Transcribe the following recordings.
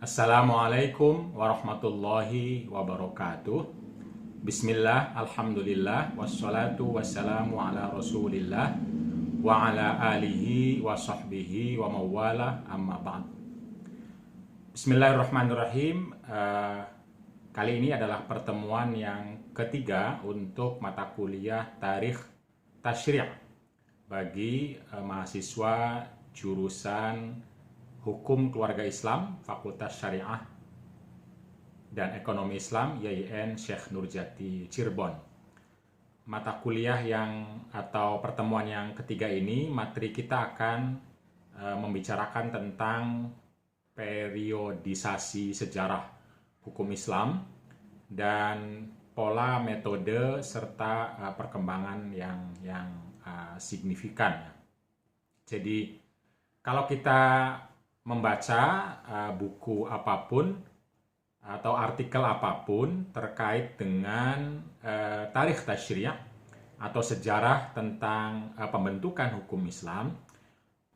Assalamualaikum warahmatullahi wabarakatuh. Bismillah, alhamdulillah, wassalatu wassalamu ala rasulillah wa ala alihi wa sahbihi wa mawala amma ba'd. Bismillahirrahmanirrahim. Kali ini adalah pertemuan yang ketiga untuk mata kuliah Tarikh Tasyri' bagi mahasiswa jurusan Hukum Keluarga Islam, Fakultas Syariah dan Ekonomi Islam, YIN Syekh Nurjati Cirebon. Mata kuliah atau pertemuan yang ketiga ini, materi kita akan membicarakan tentang periodisasi sejarah hukum Islam dan pola, metode, serta perkembangan yang signifikan. Jadi, kalau kita membaca buku apapun atau artikel apapun terkait dengan tarikh tasyri' atau sejarah tentang pembentukan hukum Islam,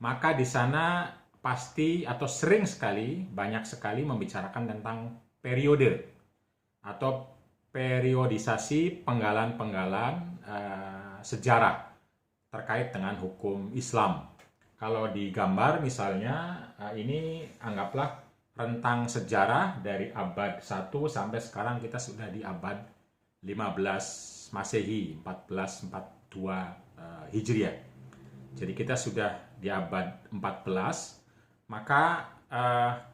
maka di sana pasti atau sering sekali, banyak sekali membicarakan tentang periode atau periodisasi penggalan-penggalan sejarah terkait dengan hukum Islam. Kalau digambar misalnya, ini anggaplah rentang sejarah dari abad 1 sampai sekarang kita sudah di abad 15 Masehi, 1442 Hijriah. Jadi kita sudah di abad 14, maka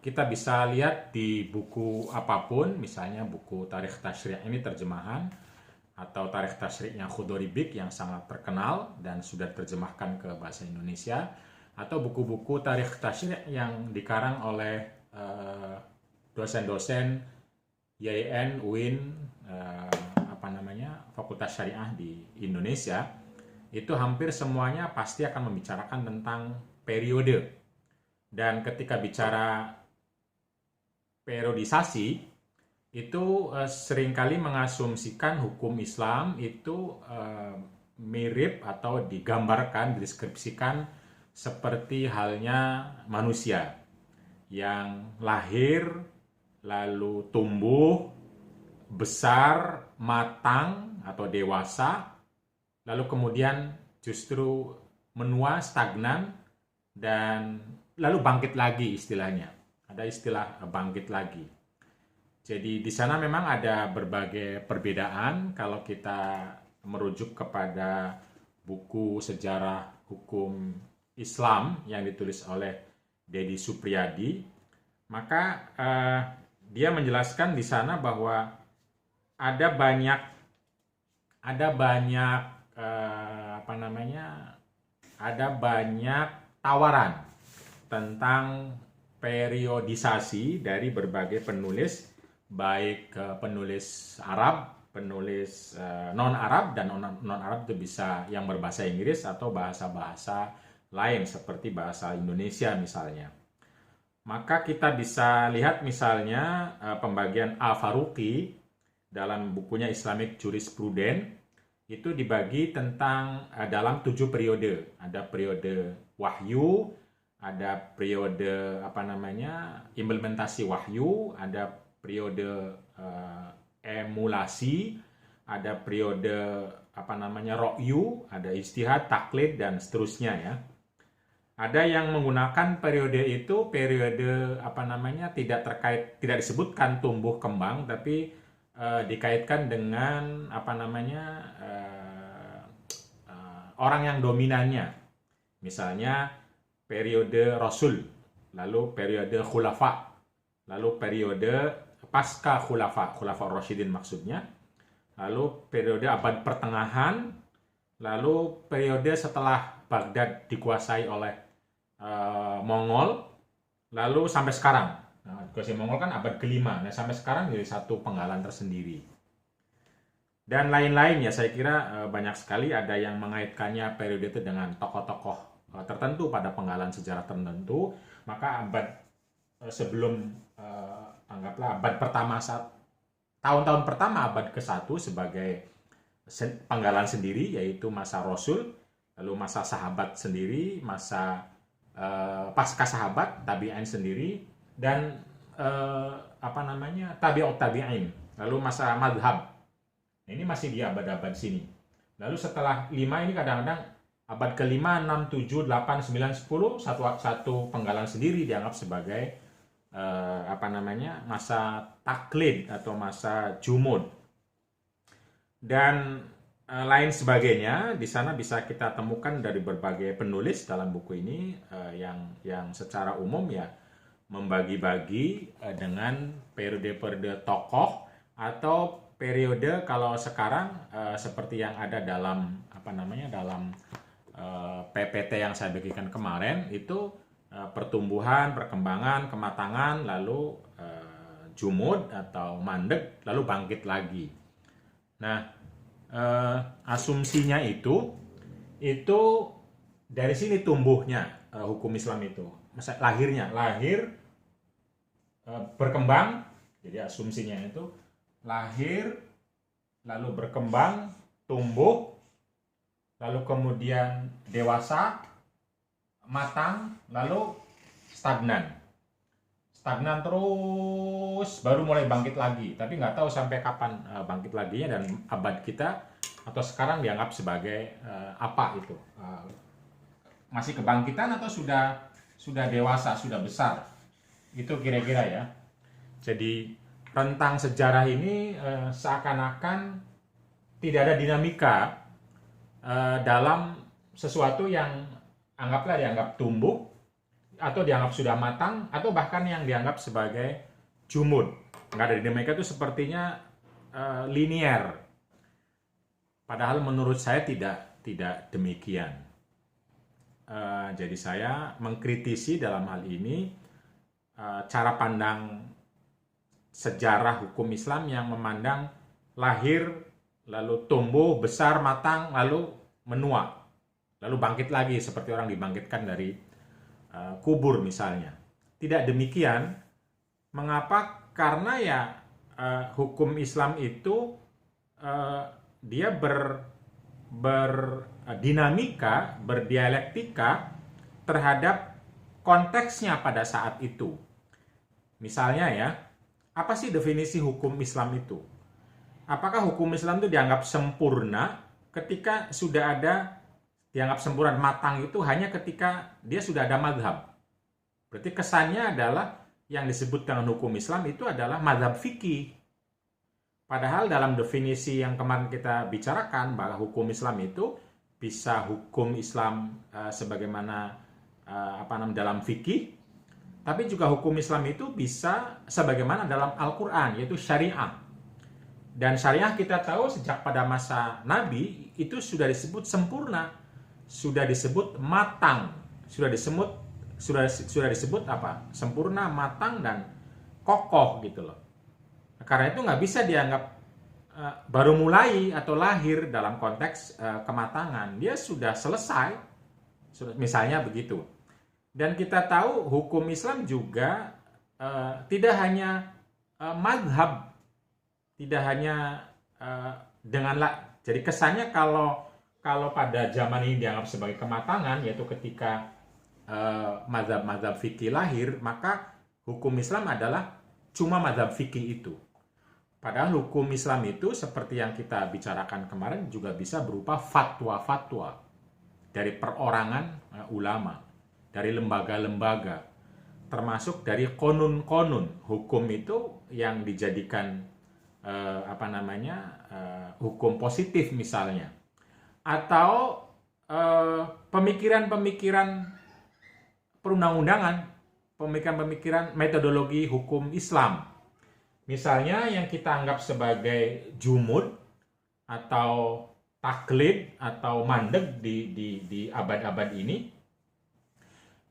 kita bisa lihat di buku apapun, misalnya buku Tarikh Tasyri' ini terjemahan, atau Tarikh Tasyri'nya Khudori Bik yang sangat terkenal dan sudah diterjemahkan ke bahasa Indonesia, atau buku-buku Tarikh Tasyri' yang dikarang oleh dosen-dosen YIN, UIN, Fakultas Syariah di Indonesia, itu hampir semuanya pasti akan membicarakan tentang periode. Dan ketika bicara periodisasi, itu seringkali mengasumsikan hukum Islam itu mirip atau digambarkan, dideskripsikan seperti halnya manusia yang lahir, lalu tumbuh, besar, matang atau dewasa, lalu kemudian justru menua, stagnan, dan lalu bangkit lagi istilahnya. Ada istilah bangkit lagi. Jadi di sana memang ada berbagai perbedaan kalau kita merujuk kepada buku sejarah hukum Islam yang ditulis oleh Dedi Supriyadi, maka dia menjelaskan di sana bahwa ada banyak tawaran tentang periodisasi dari berbagai penulis, baik penulis Arab, penulis non-Arab, dan non-Arab itu bisa yang berbahasa Inggris atau bahasa-bahasa lain seperti bahasa Indonesia misalnya. Maka kita bisa lihat misalnya pembagian Al-Faruqi dalam bukunya Islamic Jurisprudence itu dibagi tentang dalam 7 periode. Ada periode wahyu, ada periode implementasi wahyu, ada periode emulasi, ada periode ro'yu, ada ijtihad, taklid, dan seterusnya ya. Ada yang menggunakan periode itu tidak disebutkan tumbuh kembang, tapi dikaitkan dengan orang yang dominannya. Misalnya periode Rasul, lalu periode Khulafa, lalu periode pasca Khulafa Rasyidin maksudnya, lalu periode abad pertengahan, lalu periode setelah Baghdad dikuasai oleh Mongol, lalu sampai sekarang. Dikuasai Mongol kan abad ke-5, nah sampai sekarang jadi satu penggalan tersendiri. Dan lain-lain ya, saya kira banyak sekali ada yang mengaitkannya periode itu dengan tokoh-tokoh tertentu pada penggalan sejarah tertentu. Maka abad sebelum anggaplah abad pertama, tahun-tahun pertama abad ke-1 sebagai penggalan sendiri, yaitu masa Rasul, lalu masa sahabat sendiri, masa pasca sahabat, tabi'in sendiri, dan apa namanya, tabi'ut tabi'in, lalu masa madhab. Ini masih di abad-abad sini. Lalu setelah 5 ini kadang-kadang abad ke-5, 6, 7, 8, 9, 10, satu penggalan sendiri dianggap sebagai apa namanya, masa taklid atau masa jumud. Dan lain sebagainya. Di sana bisa kita temukan dari berbagai penulis dalam buku ini yang secara umum ya membagi-bagi dengan periode-periode tokoh atau periode kalau sekarang seperti yang ada dalam apa namanya, dalam PPT yang saya bagikan kemarin itu pertumbuhan, perkembangan, kematangan, lalu jumud atau mandek, lalu bangkit lagi. Nah, asumsinya itu dari sini tumbuhnya hukum Islam itu. Lahir berkembang, jadi asumsinya itu lahir, lalu berkembang, tumbuh, lalu kemudian dewasa, matang, lalu stagnan. Stagnan terus, baru mulai bangkit lagi. Tapi nggak tahu sampai kapan bangkit laginya, dan abad kita atau sekarang dianggap sebagai apa itu? Masih kebangkitan atau sudah dewasa, sudah besar? Itu kira-kira ya. Jadi rentang sejarah ini seakan-akan tidak ada dinamika dalam sesuatu yang dianggap tumbuh atau dianggap sudah matang atau bahkan yang dianggap sebagai jumud. Nggak ada dinamika, itu sepertinya linier. Padahal menurut saya tidak demikian. Jadi saya mengkritisi dalam hal ini cara pandang sejarah hukum Islam yang memandang lahir, lalu tumbuh, besar, matang, lalu menua, lalu bangkit lagi seperti orang dibangkitkan dari kubur misalnya. Tidak demikian. Mengapa? Karena ya hukum Islam itu dia berdinamika, berdialektika terhadap konteksnya pada saat itu. Misalnya ya, apa sih definisi hukum Islam itu? Apakah hukum Islam itu dianggap sempurna ketika sudah ada, dianggap sempurna matang itu hanya ketika dia sudah ada madhab? Berarti kesannya adalah yang disebut dengan hukum Islam itu adalah madhab fikih. Padahal dalam definisi yang kemarin kita bicarakan bahwa hukum Islam itu bisa hukum Islam sebagaimana dalam fikih, tapi juga hukum Islam itu bisa sebagaimana dalam Al-Quran, yaitu syariah. Dan syariah kita tahu sejak pada masa Nabi itu sudah disebut sempurna, sudah disebut matang, sudah disebut apa? Sempurna, matang, dan kokoh gitu loh. Karena itu nggak bisa dianggap baru mulai atau lahir dalam konteks kematangan. Dia sudah selesai, misalnya begitu. Dan kita tahu hukum Islam juga tidak hanya madhab, tidak hanya jadi kesannya kalau pada zaman ini dianggap sebagai kematangan, yaitu ketika mazhab-mazhab fikih lahir, maka hukum Islam adalah cuma mazhab fikih itu. Padahal hukum Islam itu seperti yang kita bicarakan kemarin juga bisa berupa fatwa-fatwa dari perorangan ulama, dari lembaga-lembaga, termasuk dari konun-konun hukum itu yang dijadikan hukum positif misalnya, atau pemikiran-pemikiran perundang-undangan, pemikiran-pemikiran metodologi hukum Islam. Misalnya yang kita anggap sebagai jumud atau taklid atau mandeg di abad-abad ini,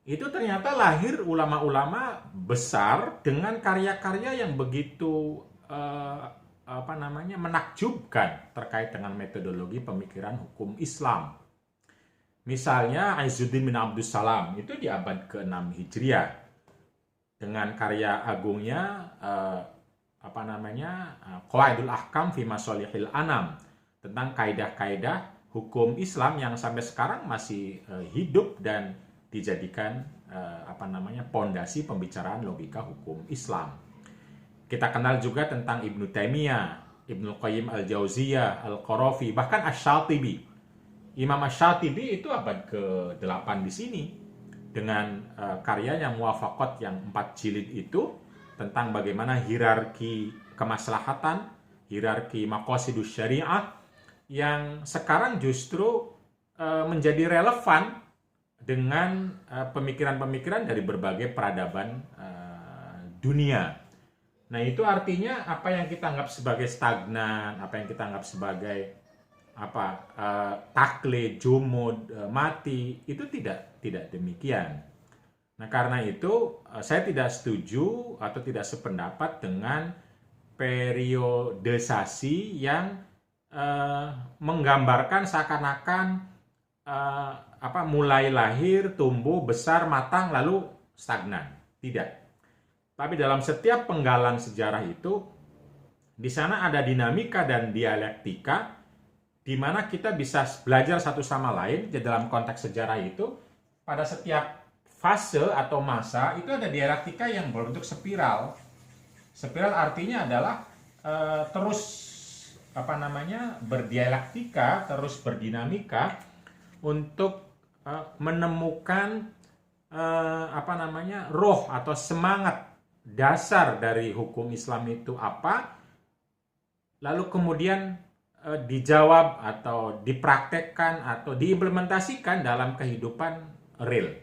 itu ternyata lahir ulama-ulama besar dengan karya-karya yang begitu menakjubkan terkait dengan metodologi pemikiran hukum Islam. Misalnya Izzuddin bin Abdus Salam itu di abad ke-6 Hijriah dengan karya agungnya Qawaidul Ahkam fi Masalihil Anam, tentang kaidah-kaidah hukum Islam yang sampai sekarang masih hidup dan dijadikan pondasi pembicaraan logika hukum Islam. Kita kenal juga tentang Ibnu Taimiyah, Ibnu Qayyim al-Jauziyah, Al-Qarafi, bahkan Asy-Syatibi. Imam Asy-Syatibi itu abad ke-8 di sini dengan karyanya Muwafaqat yang 4 jilid itu tentang bagaimana hierarki kemaslahatan, hierarki maqasidus syariah yang sekarang justru menjadi relevan dengan pemikiran-pemikiran dari berbagai peradaban dunia. Nah, itu artinya apa yang kita anggap sebagai stagnan, apa yang kita anggap sebagai taklid, jumud, mati, itu tidak demikian. Nah, karena itu saya tidak setuju atau tidak sependapat dengan periodisasi yang menggambarkan seakan-akan mulai lahir, tumbuh, besar, matang, lalu stagnan. Tidak. Tapi dalam setiap penggalan sejarah itu, di sana ada dinamika dan dialektika, di mana kita bisa belajar satu sama lain. Di dalam konteks sejarah itu, pada setiap fase atau masa, itu ada dialektika yang berbentuk spiral. Spiral artinya adalah terus berdialektika, terus berdinamika untuk menemukan roh atau semangat dasar dari hukum Islam itu apa, lalu kemudian dijawab atau dipraktekkan atau diimplementasikan dalam kehidupan real,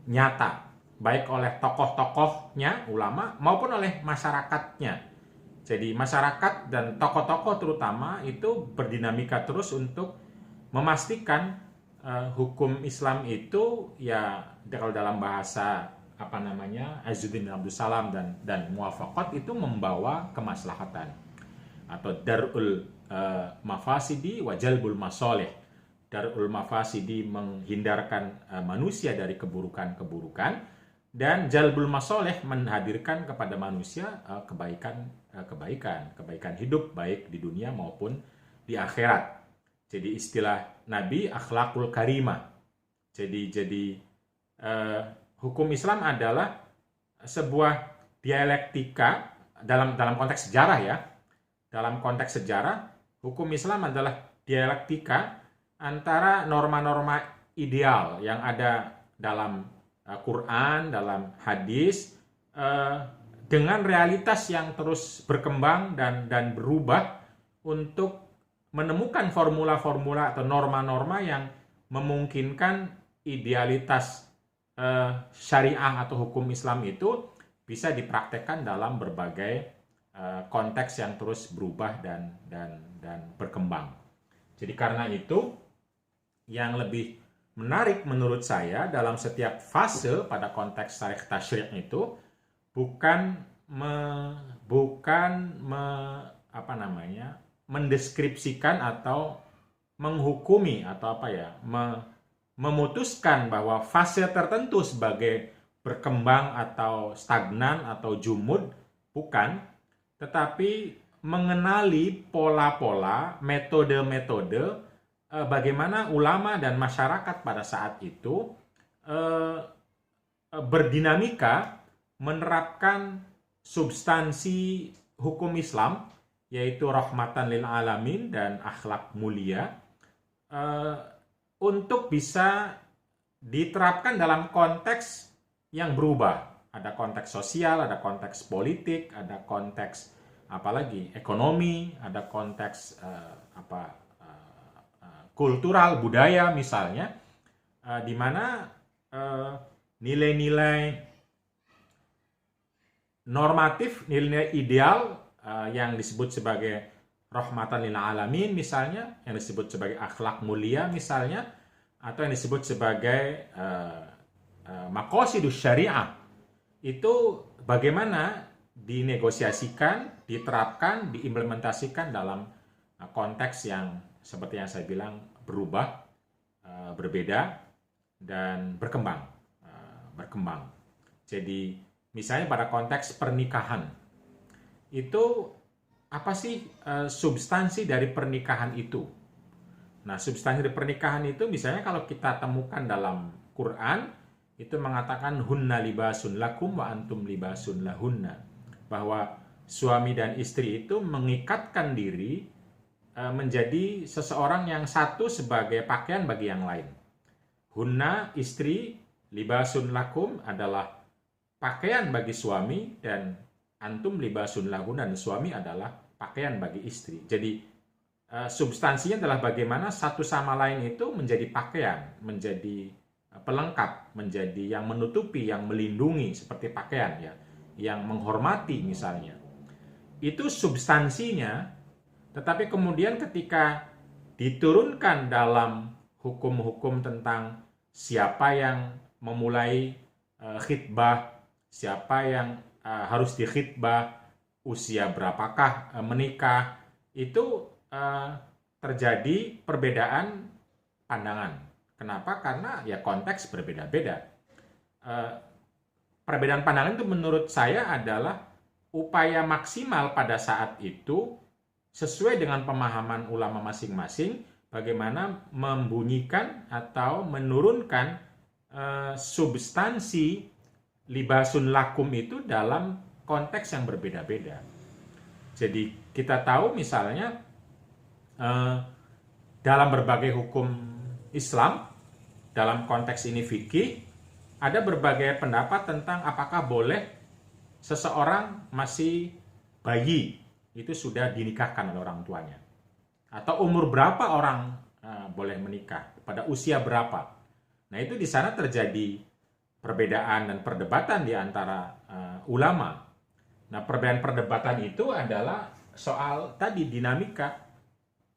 nyata, baik oleh tokoh-tokohnya, ulama, maupun oleh masyarakatnya. Jadi masyarakat dan tokoh-tokoh terutama itu berdinamika terus untuk memastikan hukum Islam itu, ya kalau dalam bahasa Izzuddin bin Abdus Salam dan Muwafaqat itu membawa kemaslahatan atau darul mafasidi wa jalbul masalih. Darul mafasidi menghindarkan manusia dari keburukan-keburukan, dan jalbul masalih menghadirkan kepada manusia kebaikan hidup baik di dunia maupun di akhirat. Jadi istilah Nabi akhlakul karimah. Jadi hukum Islam adalah sebuah dialektika dalam konteks sejarah ya. Dalam konteks sejarah, hukum Islam adalah dialektika antara norma-norma ideal yang ada dalam Quran, dalam hadis, dengan realitas yang terus berkembang dan berubah untuk menemukan formula-formula atau norma-norma yang memungkinkan idealitas syariah atau hukum Islam itu bisa dipraktekkan dalam berbagai konteks yang terus berubah dan berkembang. Jadi karena itu yang lebih menarik menurut saya dalam setiap fase pada konteks tarikh tasyri' itu bukan mendeskripsikan atau menghukumi atau memutuskan bahwa fase tertentu sebagai berkembang atau stagnan atau jumud, bukan, tetapi mengenali pola-pola, metode-metode bagaimana ulama dan masyarakat pada saat itu berdinamika menerapkan substansi hukum Islam, yaitu rahmatan lil alamin dan akhlak mulia, untuk bisa diterapkan dalam konteks yang berubah. Ada konteks sosial, ada konteks politik, ada konteks ekonomi, ada konteks kultural, budaya misalnya, di mana nilai-nilai normatif, nilai ideal yang disebut sebagai rahmatan lil alamin misalnya, yang disebut sebagai akhlak mulia misalnya, atau yang disebut sebagai maqasidus syariah, itu bagaimana dinegosiasikan, diterapkan, diimplementasikan dalam konteks yang seperti yang saya bilang berubah, berbeda, dan berkembang. Jadi misalnya pada konteks pernikahan, itu apa sih substansi dari pernikahan itu? Nah, substansi dari pernikahan itu misalnya kalau kita temukan dalam Quran itu mengatakan hunna libasun lakum wa antum libasun lahunna, bahwa suami dan istri itu mengikatkan diri menjadi seseorang yang satu sebagai pakaian bagi yang lain. Hunna istri, libasun lakum adalah pakaian bagi suami, dan antum libasun lahunna, dan suami adalah pakaian bagi istri. Jadi substansinya adalah bagaimana satu sama lain itu menjadi pakaian, menjadi pelengkap, menjadi yang menutupi, yang melindungi seperti pakaian ya, yang menghormati misalnya. Itu substansinya, tetapi kemudian ketika diturunkan dalam hukum-hukum tentang siapa yang memulai khitbah, siapa yang harus dikhitbah, usia berapakah menikah, itu terjadi perbedaan pandangan. Kenapa? Karena ya konteks berbeda-beda. Perbedaan pandangan itu menurut saya adalah upaya maksimal pada saat itu sesuai dengan pemahaman ulama masing-masing bagaimana membunyikan atau menurunkan substansi libasun lakum itu dalam konteks yang berbeda-beda. Jadi kita tahu misalnya dalam berbagai hukum Islam, dalam konteks ini fikih, ada berbagai pendapat tentang apakah boleh seseorang masih bayi itu sudah dinikahkan oleh orang tuanya, atau umur berapa orang boleh menikah, pada usia berapa. Nah itu di sana terjadi perbedaan dan perdebatan di antara ulama. Nah perbedaan perdebatan itu adalah soal tadi dinamika,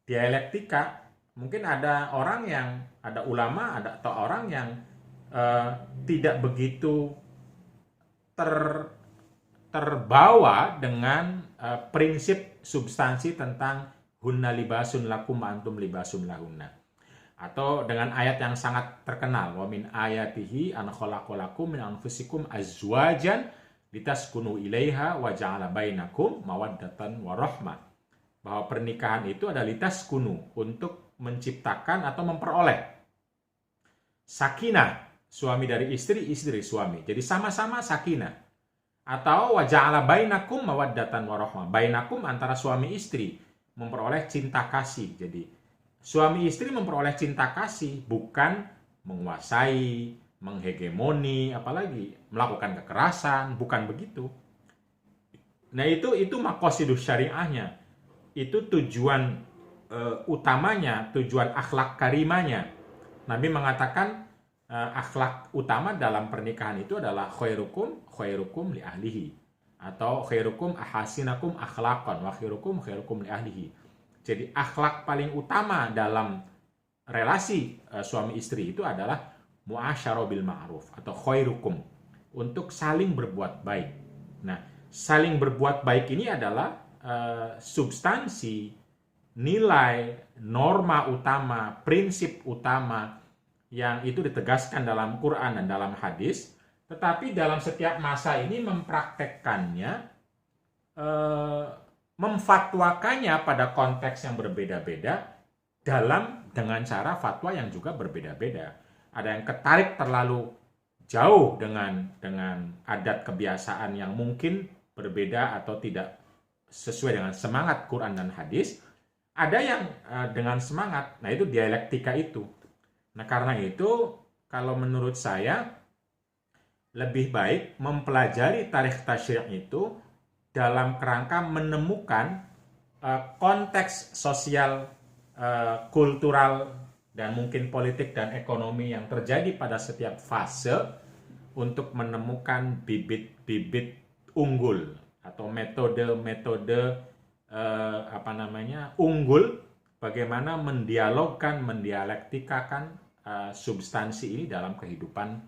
dialektika. Mungkin ada orang yang, ada ulama, atau orang yang tidak begitu terbawa dengan prinsip substansi tentang hunna libasun lakum wa antum libasun lahunna. Atau dengan ayat yang sangat terkenal, wa min ayatihi an khalaqalakum min anfusikum azwajan litaskunu ilaiha wa ja'ala bainakum mawaddatan wa rahmah. Bahwa pernikahan itu adalah litaskunu, untuk menciptakan atau memperoleh sakinah, suami dari istri, istri dari suami. Jadi sama-sama sakinah. Atau wa ja'ala bainakum mawaddatan wa rahmah. Bainakum antara suami istri memperoleh cinta kasih. Jadi suami istri memperoleh cinta kasih, bukan menguasai, menghegemoni, apalagi melakukan kekerasan, bukan begitu. Nah itu maqasidus syariahnya. Itu tujuan utamanya, tujuan akhlak karimanya. Nabi mengatakan akhlak utama dalam pernikahan itu adalah khairukum li ahlihi, atau khairukum ahasinakum akhlaqan wa khairukum li ahlihi. Jadi akhlak paling utama dalam relasi suami istri itu adalah muasyarah bil ma'ruf atau khairukum, untuk saling berbuat baik. Nah, saling berbuat baik ini adalah substansi, nilai, norma utama, prinsip utama yang itu ditegaskan dalam Quran dan dalam hadis, tetapi dalam setiap masa ini mempraktekkannya, memfatwakannya pada konteks yang berbeda-beda dengan cara fatwa yang juga berbeda-beda. Ada yang ketarik terlalu jauh dengan adat kebiasaan yang mungkin berbeda atau tidak sesuai dengan semangat Quran dan hadis. Ada yang dengan semangat. Nah itu dialektika itu. Nah karena itu kalau menurut saya lebih baik mempelajari tarikh tasyri' itu dalam kerangka menemukan konteks sosial, kultural, dan mungkin politik dan ekonomi yang terjadi pada setiap fase untuk menemukan bibit-bibit unggul atau metode-metode unggul bagaimana mendialogkan, mendialektikakan substansi ini dalam kehidupan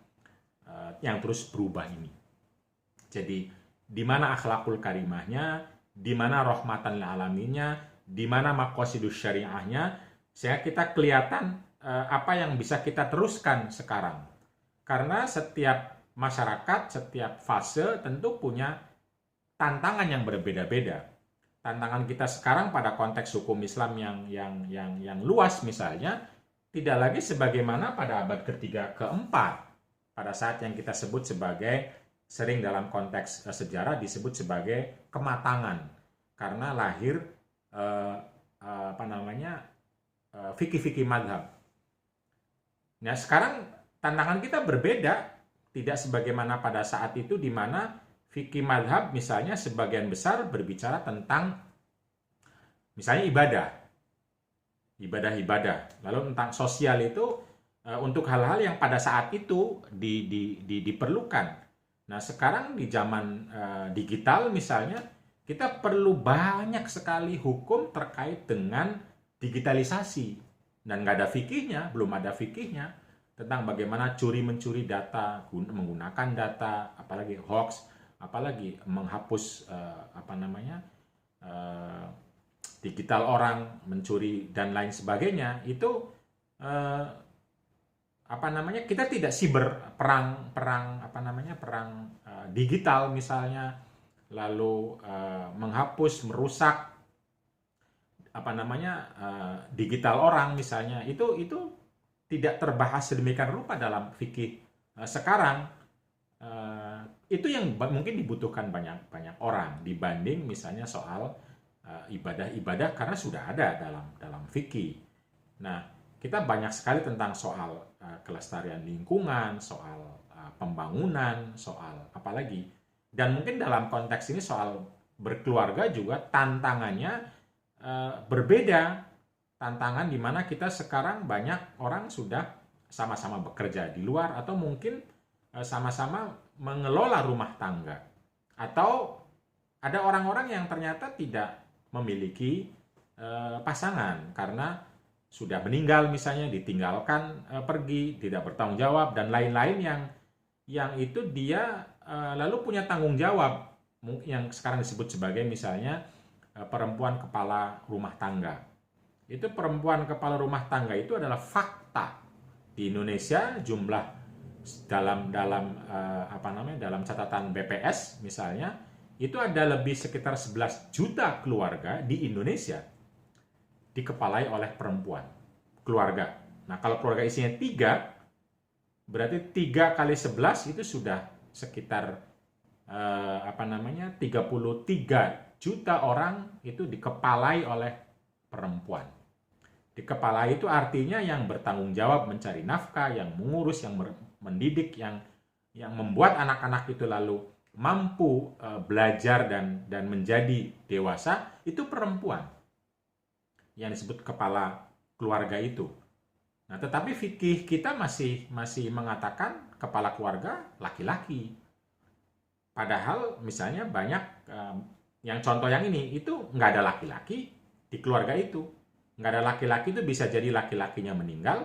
yang terus berubah ini. Jadi di mana akhlakul karimahnya, di mana rahmatan lil alaminnya, di mana maqasidus syariahnya, sehingga kita kelihatan apa yang bisa kita teruskan sekarang. Karena setiap masyarakat, setiap fase tentu punya tantangan yang berbeda-beda. Tantangan kita sekarang pada konteks hukum Islam yang luas misalnya, tidak lagi sebagaimana pada abad ketiga keempat, pada saat yang kita sebut sebagai, sering dalam konteks sejarah disebut sebagai kematangan, karena lahir fikih-fikih madhab. Nah, sekarang tantangan kita berbeda, tidak sebagaimana pada saat itu, di mana fikih madhab misalnya sebagian besar berbicara tentang misalnya ibadah. Lalu tentang sosial itu untuk hal-hal yang pada saat itu diperlukan. Nah, sekarang di zaman digital misalnya, kita perlu banyak sekali hukum terkait dengan digitalisasi. Dan nggak ada fikihnya, belum ada fikihnya, tentang bagaimana curi-mencuri data, menggunakan data, apalagi hoax, apalagi menghapus digital orang, mencuri dan lain sebagainya. Itu kita tidak perang digital misalnya, lalu menghapus, merusak digital orang misalnya, itu tidak terbahas sedemikian rupa dalam fikih sekarang. Itu yang mungkin dibutuhkan banyak orang dibanding misalnya soal ibadah karena sudah ada dalam fikih. Nah, kita banyak sekali tentang soal kelestarian lingkungan, soal pembangunan, soal apalagi. Dan mungkin dalam konteks ini soal berkeluarga juga tantangannya berbeda. Tantangan di mana kita sekarang banyak orang sudah sama-sama bekerja di luar, atau mungkin sama-sama mengelola rumah tangga. Atau ada orang-orang yang ternyata tidak memiliki pasangan karena sudah meninggal misalnya, ditinggalkan pergi, tidak bertanggung jawab, dan lain-lain yang itu dia lalu punya tanggung jawab, yang sekarang disebut sebagai misalnya perempuan kepala rumah tangga. Itu perempuan kepala rumah tangga itu adalah fakta. Di Indonesia jumlah dalam catatan BPS misalnya, itu ada lebih sekitar 11 juta keluarga di Indonesia dikepalai oleh perempuan keluarga. Nah, kalau keluarga isinya 3, berarti 3 kali 11 itu sudah sekitar 33 juta orang itu dikepalai oleh perempuan. Dikepalai itu artinya yang bertanggung jawab mencari nafkah, yang mengurus, yang mendidik, yang membuat anak-anak itu lalu mampu belajar dan menjadi dewasa, itu perempuan yang disebut kepala keluarga itu. Nah, tetapi fikih kita masih mengatakan kepala keluarga laki-laki. Padahal misalnya banyak yang contoh yang ini itu nggak ada laki-laki di keluarga itu. Nggak ada laki-laki itu bisa jadi laki-lakinya meninggal,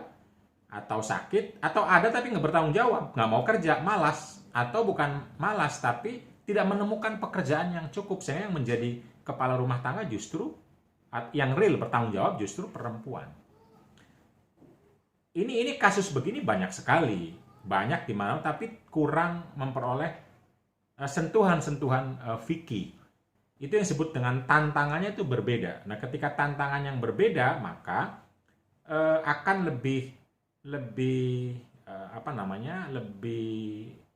atau sakit, atau ada tapi nggak bertanggung jawab, nggak mau kerja, malas, atau bukan malas tapi tidak menemukan pekerjaan yang cukup, sehingga yang menjadi kepala rumah tangga justru yang real bertanggung jawab justru perempuan. Ini kasus begini banyak sekali, banyak di mana tapi kurang memperoleh sentuhan-sentuhan fikih. Itu yang disebut dengan tantangannya itu berbeda. Nah, ketika tantangan yang berbeda, maka akan lebih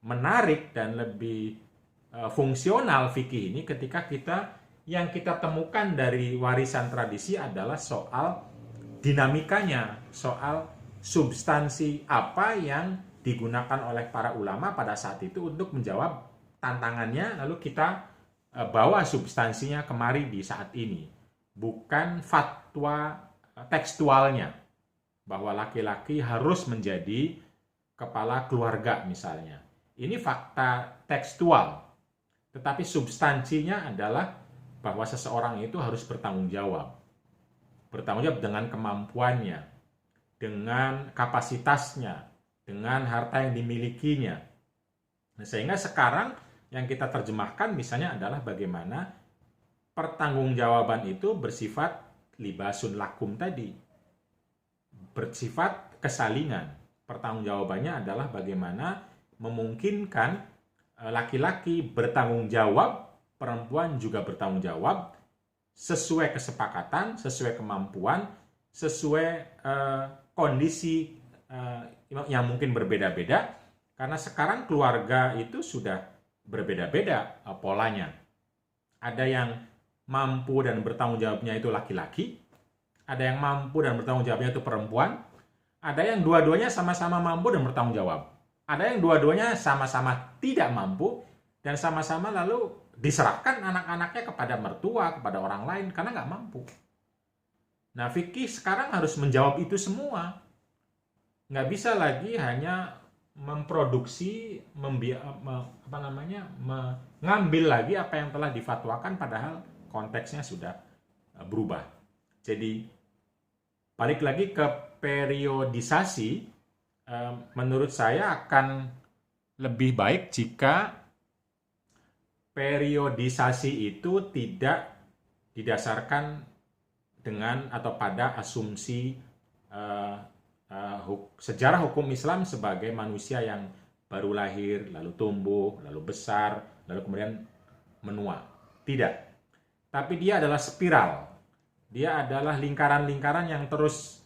menarik dan lebih fungsional fikih ini ketika yang kita temukan dari warisan tradisi adalah soal dinamikanya, soal substansi apa yang digunakan oleh para ulama pada saat itu untuk menjawab tantangannya, lalu kita bawa substansinya kemari di saat ini. Bukan fatwa tekstualnya bahwa laki-laki harus menjadi kepala keluarga misalnya. Ini fakta tekstual. Tetapi substansinya adalah bahwa seseorang itu harus bertanggung jawab. Bertanggung jawab dengan kemampuannya, dengan kapasitasnya, dengan harta yang dimilikinya. Nah, sehingga sekarang yang kita terjemahkan misalnya adalah bagaimana pertanggungjawaban itu bersifat libasun lakum tadi, bersifat kesalingan. Pertanggungjawabannya adalah bagaimana memungkinkan laki-laki bertanggung jawab, perempuan juga bertanggung jawab sesuai kesepakatan, sesuai kemampuan, sesuai kondisi yang mungkin berbeda-beda, karena sekarang keluarga itu sudah berbeda-beda polanya. Ada yang mampu dan bertanggung jawabnya itu laki-laki, ada yang mampu dan bertanggung jawabnya itu perempuan, ada yang dua-duanya sama-sama mampu dan bertanggung jawab, ada yang dua-duanya sama-sama tidak mampu dan sama-sama lalu diserahkan anak-anaknya kepada mertua, kepada orang lain karena nggak mampu. Nah, fikih sekarang harus menjawab itu semua. Nggak bisa lagi hanya memproduksi, mengambil lagi apa yang telah difatwakan padahal konteksnya sudah berubah. Jadi balik lagi ke periodisasi, menurut saya akan lebih baik jika periodisasi itu tidak didasarkan dengan atau pada asumsi sejarah hukum Islam sebagai manusia yang baru lahir, lalu tumbuh, lalu besar, lalu kemudian menua. Tidak. Tapi dia adalah spiral. Dia adalah lingkaran-lingkaran yang terus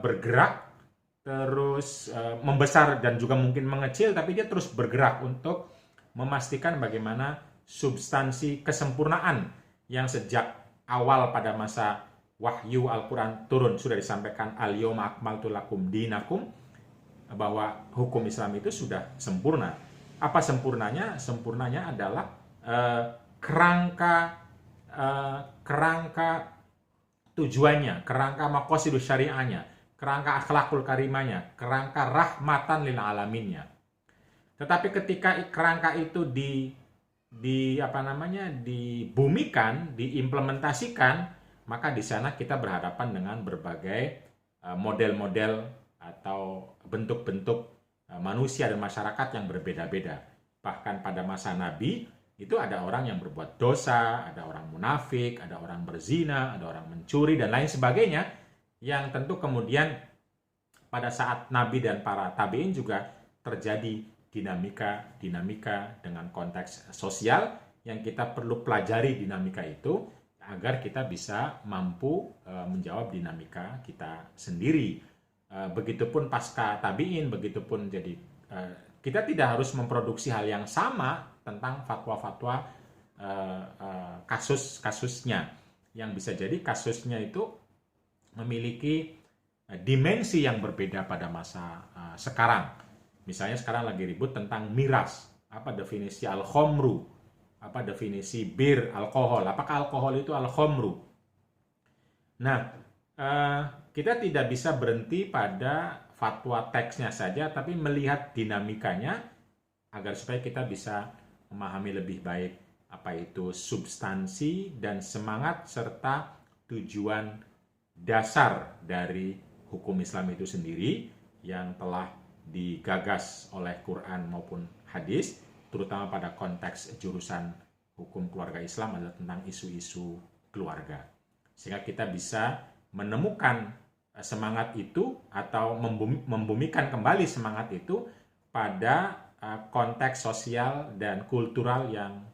bergerak, terus membesar dan juga mungkin mengecil, tapi dia terus bergerak untuk memastikan bagaimana substansi kesempurnaan yang sejak awal pada masa wahyu Al-Quran turun sudah disampaikan al-yawma akmaltu lakum dinakum, bahwa hukum Islam itu sudah sempurna. Apa sempurnanya? Sempurnanya adalah kerangka tujuannya, kerangka maqasidus syariahnya, kerangka akhlakul karimanya, kerangka rahmatan lil alaminnya. Tetapi ketika kerangka itu dibumikan, diimplementasikan, maka di sana kita berhadapan dengan berbagai model-model atau bentuk-bentuk manusia dan masyarakat yang berbeda-beda. Bahkan pada masa Nabi, itu ada orang yang berbuat dosa, ada orang munafik, ada orang berzina, ada orang mencuri, dan lain sebagainya, yang tentu kemudian pada saat Nabi dan para tabi'in juga terjadi dinamika dengan konteks sosial yang kita perlu pelajari dinamika itu agar kita bisa mampu menjawab dinamika kita sendiri. Begitupun pasca tabi'in, begitupun jadi kita tidak harus memproduksi hal yang sama tentang fatwa-fatwa kasus-kasusnya. Yang bisa jadi kasusnya itu memiliki dimensi yang berbeda pada masa sekarang. Misalnya sekarang lagi ribut tentang miras. Apa definisi al-khomru? Apa definisi bir, alkohol? Apakah alkohol itu al-khomru? Nah, kita tidak bisa berhenti pada fatwa teksnya saja, tapi melihat dinamikanya agar supaya kita bisa memahami lebih baik apa itu substansi dan semangat serta tujuan dasar dari hukum Islam itu sendiri yang telah digagas oleh Quran maupun hadis, terutama pada konteks jurusan hukum keluarga Islam adalah tentang isu-isu keluarga. Sehingga kita bisa menemukan semangat itu atau membumikan kembali semangat itu pada konteks sosial dan kultural yang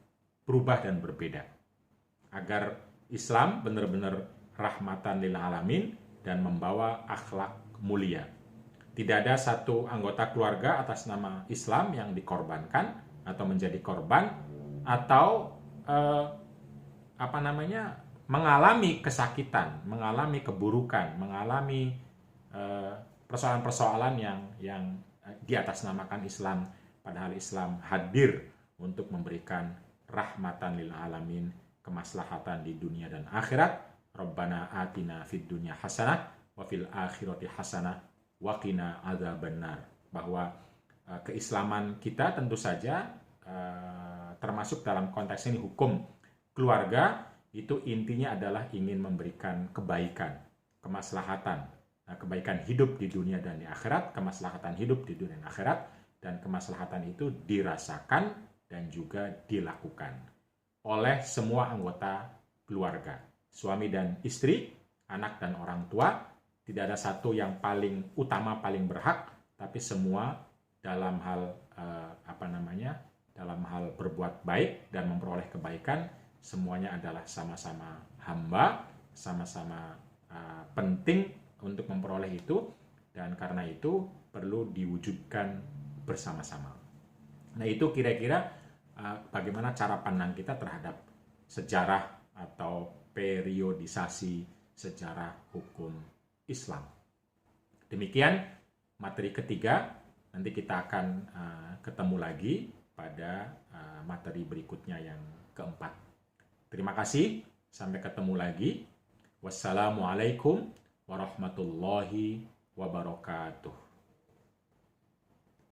berubah dan berbeda. Agar Islam benar-benar rahmatan lil alamin dan membawa akhlak mulia. Tidak ada satu anggota keluarga atas nama Islam yang dikorbankan atau menjadi korban atau mengalami kesakitan, mengalami keburukan, mengalami persoalan-persoalan yang diatasnamakan Islam, padahal Islam hadir untuk memberikan rahmatan lil alamin, kemaslahatan di dunia dan akhirat. Rabbana atina fid dunya hasanah wa fil akhirati hasanah wa qina adzabannar. Bahwa keislaman kita tentu saja termasuk dalam konteks ini hukum keluarga itu intinya adalah ingin memberikan kebaikan, kemaslahatan, kebaikan hidup di dunia dan di akhirat, kemaslahatan hidup di dunia dan akhirat, dan kemaslahatan itu dirasakan dan juga dilakukan oleh semua anggota keluarga, suami dan istri, anak dan orang tua. Tidak ada satu yang paling utama, paling berhak, tapi semua dalam hal dalam hal berbuat baik dan memperoleh kebaikan, semuanya adalah sama-sama hamba, sama-sama penting untuk memperoleh itu, dan karena itu perlu diwujudkan bersama-sama. Nah, itu kira-kira bagaimana cara pandang kita terhadap sejarah atau periodisasi sejarah hukum Islam. Demikian materi ketiga. Nanti kita akan ketemu lagi pada materi berikutnya yang keempat. Terima kasih. Sampai ketemu lagi. Wassalamualaikum warahmatullahi wabarakatuh.